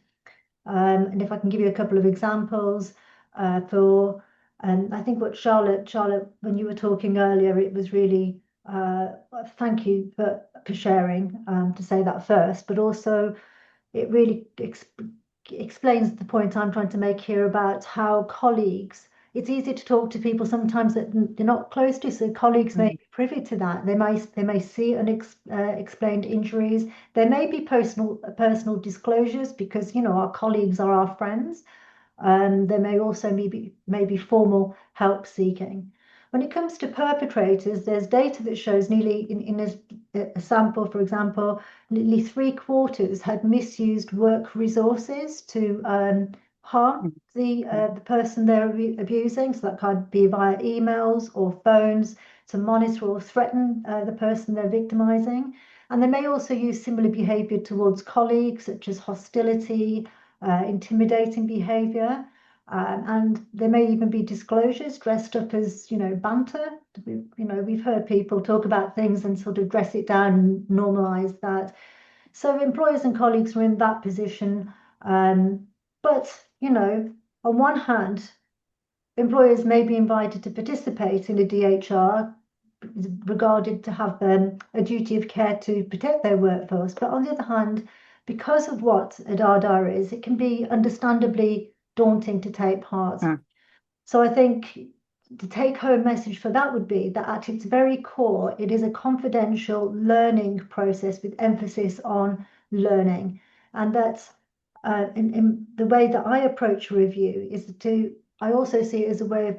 And if I can give you a couple of examples I think what Charlotte, when you were talking earlier, it was really thank you for sharing to say that first, but also it really explains the point I'm trying to make here about how colleagues, it's easy to talk to people sometimes that they're not close to, so colleagues may be privy to that. They may see unexplained injuries. There may be personal disclosures because, you know, our colleagues are our friends. There may also be formal help seeking. When it comes to perpetrators, there's data that shows nearly in a sample, for example, nearly 3/4 had misused work resources to harm the person they're abusing. So that could be via emails or phones to monitor or threaten the person they're victimizing. And they may also use similar behavior towards colleagues, such as hostility, intimidating behavior. And there may even be disclosures dressed up as, you know, banter. We've heard people talk about things and sort of dress it down and normalize that. So employers and colleagues are in that position. But, you know, on one hand, employers may be invited to participate in a DHR, regarded to have a duty of care to protect their workforce. But on the other hand, because of what a DARDA is, it can be understandably daunting to take part. So I think the take-home message for that would be that at its very core, it is a confidential learning process with emphasis on learning. And that's in the way that I approach review is I also see it as a way of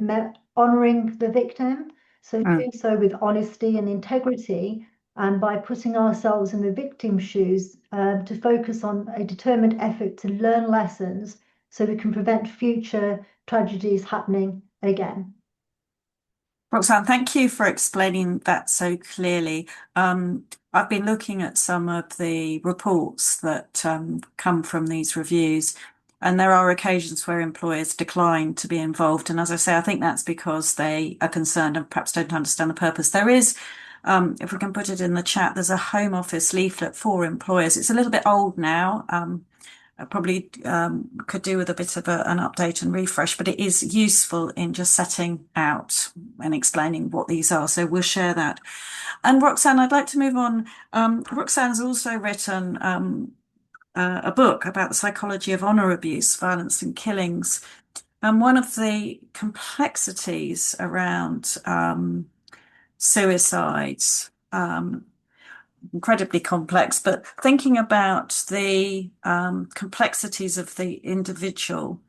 honoring the victim. So doing so with honesty and integrity, and by putting ourselves in the victim's shoes, to focus on a determined effort to learn lessons so we can prevent future tragedies happening again. Roxanne, thank you for explaining that so clearly. I've been looking at some of the reports that come from these reviews, and there are occasions where employers decline to be involved. And as I say, I think that's because they are concerned and perhaps don't understand the purpose. There is, if we can put it in the chat, there's a Home Office leaflet for employers. It's a little bit old now. I probably could do with a bit of an update and refresh, but it is useful in just setting out and explaining what these are. So we'll share that. And Roxanne, I'd like to move on. Roxanne's also written a book about the psychology of honor abuse, violence and killings. And one of the complexities around suicides, incredibly complex, but thinking about the complexities of the individual,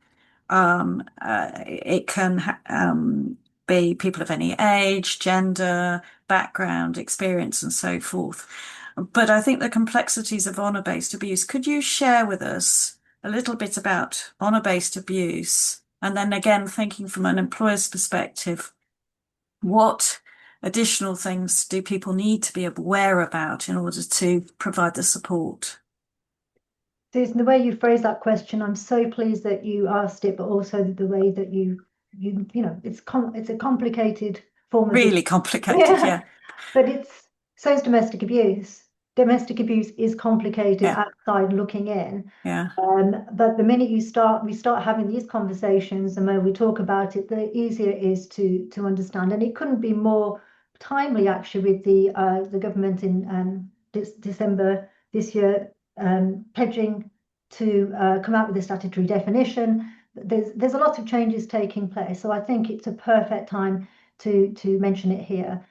it can be people of any age, gender, background, experience, and so forth. But I think the complexities of honor-based abuse, could you share with us a little bit about honor-based abuse? And then again, thinking from an employer's perspective, what additional things do people need to be aware about in order to provide the support? Susan, the way you phrase that question, I'm so pleased that you asked it, but also the way that you know, it's a complicated form of really complicated, yeah. But so is domestic abuse. Domestic abuse is complicated outside looking in. Yeah. But the minute we start having these conversations, and when we talk about it, the easier it is to understand. And it couldn't be more timely, actually, with the government in December this year pledging to come out with a statutory definition. There's a lot of changes taking place, so I think it's a perfect time to mention it here.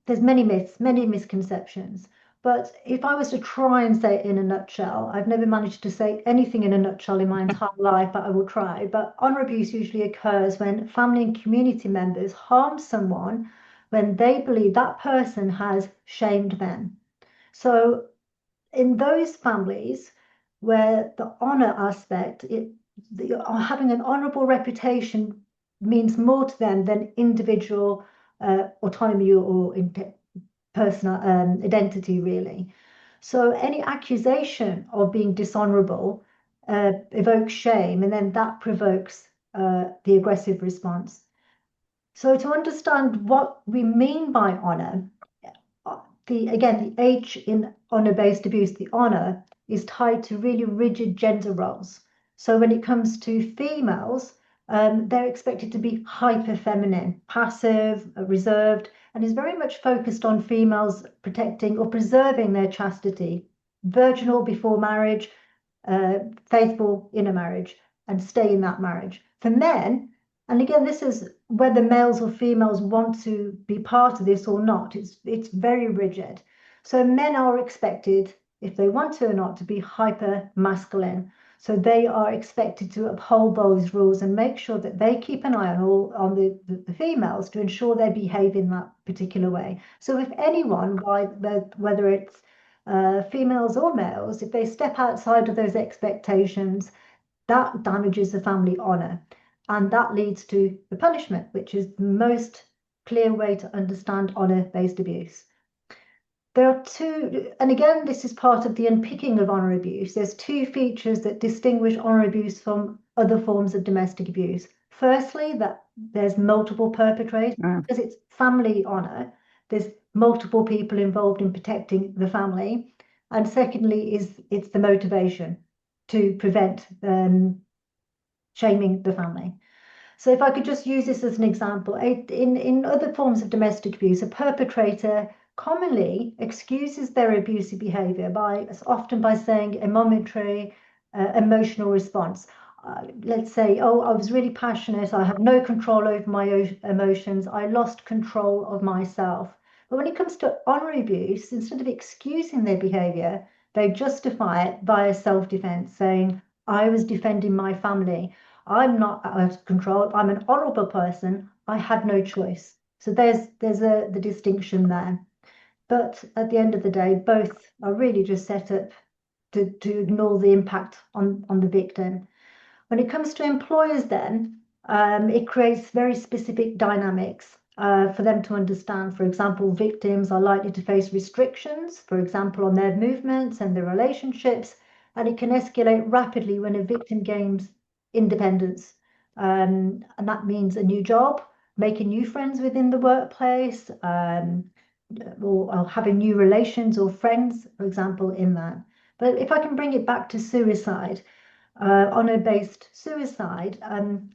There's many myths, many misconceptions. But if I was to try and say it in a nutshell, I've never managed to say anything in a nutshell in my entire life, but I will try. But honor abuse usually occurs when family and community members harm someone when they believe that person has shamed them. So in those families where the honor aspect, having an honorable reputation means more to them than individual autonomy or personal identity, really. So any accusation of being dishonorable evokes shame, and then that provokes the aggressive response. So to understand what we mean by honor, the H in honor-based abuse, the honor, is tied to really rigid gender roles. So when it comes to females, they're expected to be hyper feminine, passive, reserved, and is very much focused on females protecting or preserving their chastity, virginal before marriage, faithful in a marriage, and stay in that marriage. For men, and again, this is whether males or females want to be part of this or not. It's very rigid. So men are expected, if they want to or not, to be hyper masculine. So they are expected to uphold those rules and make sure that they keep an eye on the females to ensure they behave in that particular way. So if anyone, whether it's females or males, if they step outside of those expectations, that damages the family honor. And that leads to the punishment, which is the most clear way to understand honor-based abuse. There are two, and again, this is part of the unpicking of honor abuse. There's two features that distinguish honor abuse from other forms of domestic abuse. Firstly, that there's multiple perpetrators, because it's family honor. There's multiple people involved in protecting the family. And secondly, it's the motivation to prevent shaming the family. So if I could just use this as an example, in other forms of domestic abuse, a perpetrator commonly excuses their abusive behavior often by saying a momentary emotional response. Let's say, oh, I was really passionate, I have no control over my emotions, I lost control of myself. But when it comes to honor abuse, instead of excusing their behavior, they justify it via self-defense, saying, I was defending my family. I'm not out of control. I'm an honorable person. I had no choice. So there's the distinction there. But at the end of the day, both are really just set up to ignore the impact on the victim. When it comes to employers then, it creates very specific dynamics for them to understand. For example, victims are likely to face restrictions, for example, on their movements and their relationships, and it can escalate rapidly when a victim gains independence. And that means a new job, making new friends within the workplace, or having new relations or friends, for example, in that. But if I can bring it back to suicide, honor-based suicide,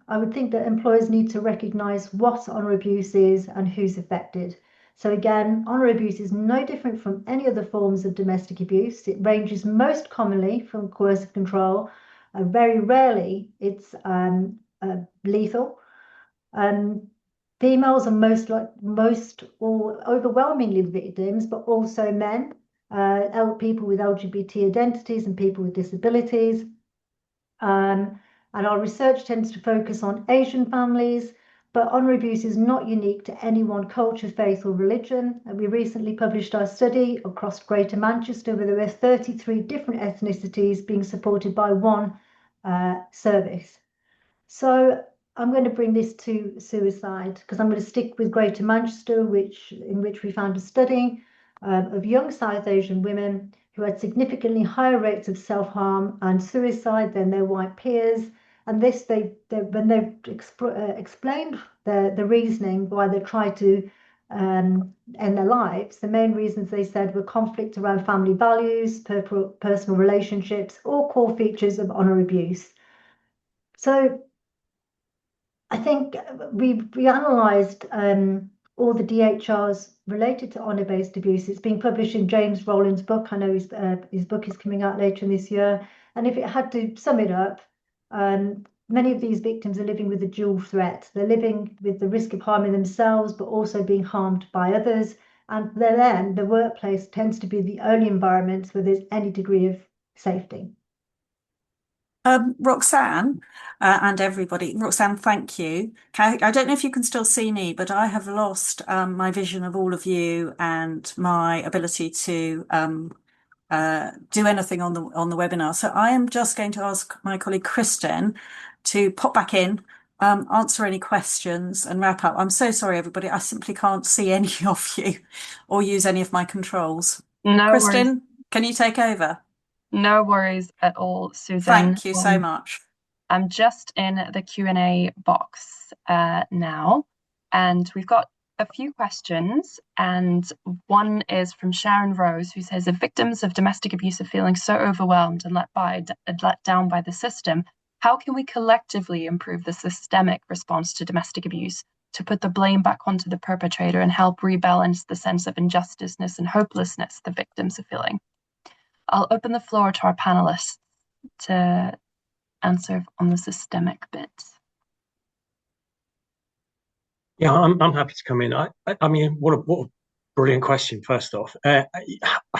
I would think that employers need to recognise what honor abuse is and who's affected. So again, honor abuse is no different from any other forms of domestic abuse. It ranges most commonly from coercive control. Very rarely it's lethal. Females are most or overwhelmingly victims, but also men, people with LGBT identities and people with disabilities. And our research tends to focus on Asian families, but honor abuse is not unique to any one culture, faith, or religion. And we recently published our study across Greater Manchester, where there were 33 different ethnicities being supported by one service. So I'm going to bring this to suicide because I'm going to stick with Greater Manchester, in which we found a study of young South Asian women who had significantly higher rates of self-harm and suicide than their white peers. And this, when they explained the reasoning why they tried to end their lives, the main reasons they said were conflict around family values, personal relationships, or core features of honor abuse. So I think we analysed all the DHRs related to honour-based abuse. It's being published in James Rowland's book. I know his book is coming out later in this year. And if it had to sum it up, many of these victims are living with a dual threat. They're living with the risk of harming themselves, but also being harmed by others. And then the workplace tends to be the only environment where there's any degree of safety. Roxanne and everybody, Roxanne, thank you. I don't know if you can still see me, but I have lost my vision of all of you and my ability to do anything on the webinar. So I am just going to ask my colleague Kristen to pop back in, answer any questions and wrap up. I'm so sorry, everybody. I simply can't see any of you or use any of my controls. No Kristen, worries. Can you take over? No worries at all, Susan. Thank you so much. I'm just in the Q&A box now, and we've got a few questions, and one is from Sharon Rose, who says, if victims of domestic abuse are feeling so overwhelmed and let down by the system, how can we collectively improve the systemic response to domestic abuse to put the blame back onto the perpetrator and help rebalance the sense of injusticeness and hopelessness the victims are feeling? I'll open the floor to our panelists to answer on the systemic bit. Yeah, I'm happy to come in. I mean, what a brilliant question. First off, I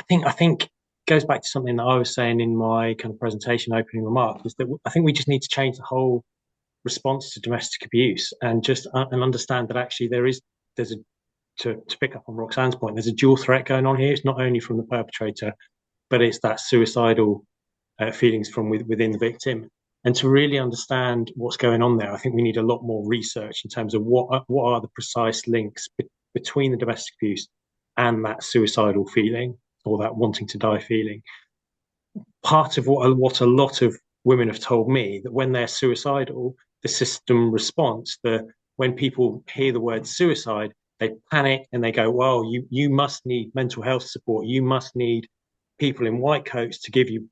think it goes back to something that I was saying in my kind of presentation opening remarks, is that I think we just need to change the whole response to domestic abuse and just and understand that actually there's a to pick up on Roxanne's point, there's a dual threat going on here. It's not only from the perpetrator, but it's that suicidal feelings from within the victim. And to really understand what's going on there, I think we need a lot more research in terms of what are the precise links between the domestic abuse and that suicidal feeling or that wanting to die feeling. Part of what a lot of women have told me, that when they're suicidal, the system response, when people hear the word suicide, they panic and they go, well, you must need mental health support. You must need people in white coats to give you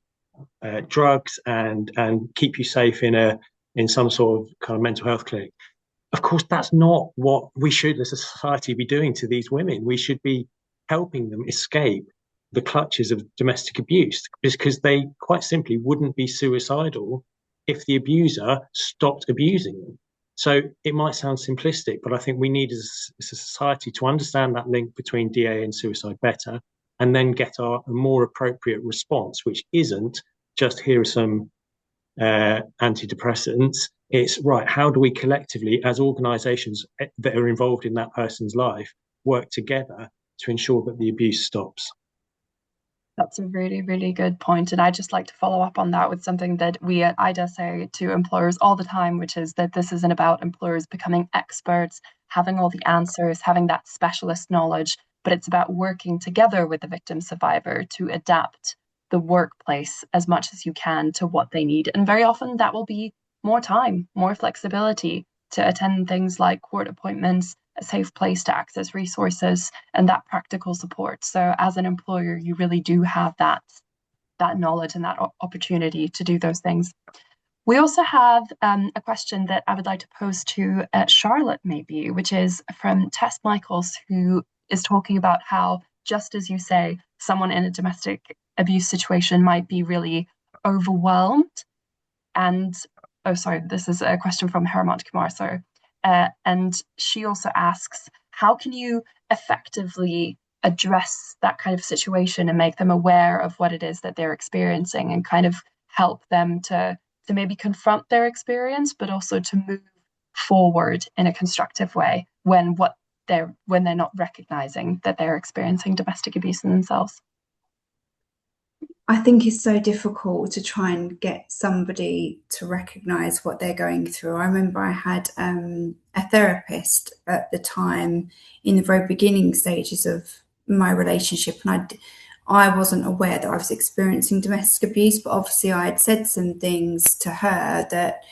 drugs and keep you safe in some sort of kind of mental health clinic. Of course, that's not what we should as a society be doing to these women. We should be helping them escape the clutches of domestic abuse, because they quite simply wouldn't be suicidal if the abuser stopped abusing them. So it might sound simplistic, but I think we need as a society to understand that link between DA and suicide better, and then get a more appropriate response, which isn't just here are some antidepressants. It's right, how do we collectively, as organisations that are involved in that person's life, work together to ensure that the abuse stops? That's a really, really good point. And I'd just like to follow up on that with something that we at IDA say to employers all the time, which is that this isn't about employers becoming experts, having all the answers, having that specialist knowledge, but it's about working together with the victim survivor to adapt the workplace as much as you can to what they need. And very often that will be more time, more flexibility to attend things like court appointments, a safe place to access resources, and that practical support. So as an employer, you really do have that knowledge and that opportunity to do those things. We also have a question that I would like to pose to Charlotte, maybe, which is from Tess Michaels, who is talking about how, just as you say, someone in a domestic abuse situation might be really overwhelmed. And, oh, sorry, this is a question from Hermant Kumar, sorry. And she also asks, how can you effectively address that kind of situation and make them aware of what it is that they're experiencing, and kind of help them to maybe confront their experience, but also to move forward in a constructive way when they're not recognizing that they're experiencing domestic abuse in themselves? I think it's so difficult to try and get somebody to recognise what they're going through. I remember I had a therapist at the time in the very beginning stages of my relationship, and I wasn't aware that I was experiencing domestic abuse, but obviously I had said some things to her that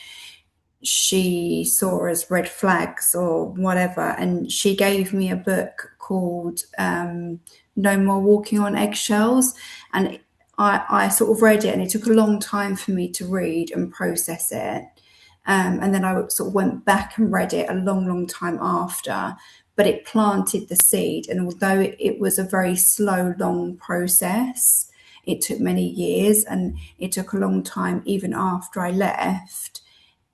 she saw as red flags or whatever, and she gave me a book called No More Walking on Eggshells, and I sort of read it, and it took a long time for me to read and process it. And then I sort of went back and read it a long, long time after, but it planted the seed. And although it was a very slow, long process, it took many years, and it took a long time even after I left.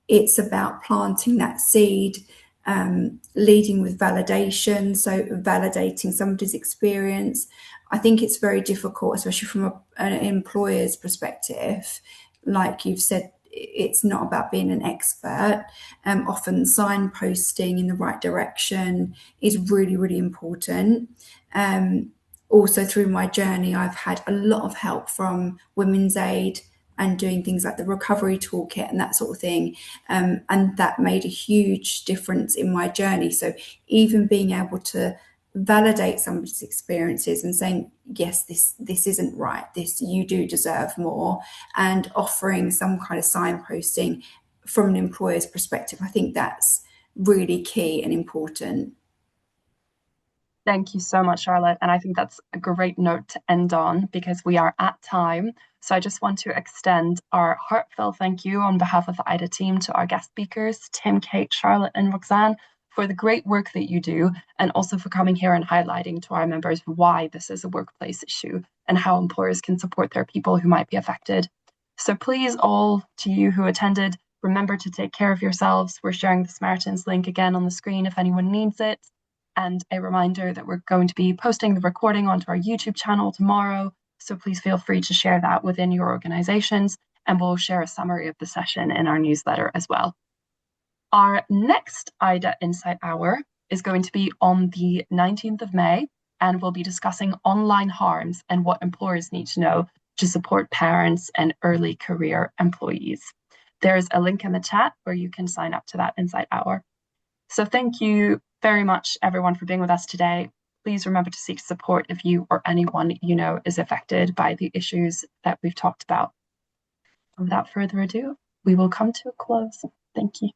It's about planting that seed, leading with validation, so validating somebody's experience. I think it's very difficult, especially from an employer's perspective. Like you've said, it's not about being an expert. Often signposting in the right direction is really, really important. Also, through my journey, I've had a lot of help from Women's Aid and doing things like the recovery toolkit and that sort of thing. And that made a huge difference in my journey. So even being able to validate somebody's experiences and saying, yes, this isn't right, you do deserve more, and offering some kind of signposting from an employer's perspective, I think that's really key and important. Thank you so much, Charlotte. And I think that's a great note to end on because we are at time. So I just want to extend our heartfelt thank you on behalf of the IDA team to our guest speakers, Tim, Kate, Charlotte, and Roxanne, for the great work that you do, and also for coming here and highlighting to our members why this is a workplace issue and how employers can support their people who might be affected. So please, all to you who attended, remember to take care of yourselves. We're sharing the Samaritans link again on the screen if anyone needs it. And a reminder that we're going to be posting the recording onto our YouTube channel tomorrow. So please feel free to share that within your organizations, and we'll share a summary of the session in our newsletter as well. Our next IDA Insight Hour is going to be on the 19th of May, and we'll be discussing online harms and what employers need to know to support parents and early career employees. There's a link in the chat where you can sign up to that Insight Hour. So thank you very much, everyone, for being with us today. Please remember to seek support if you or anyone you know is affected by the issues that we've talked about. Without further ado, we will come to a close. Thank you.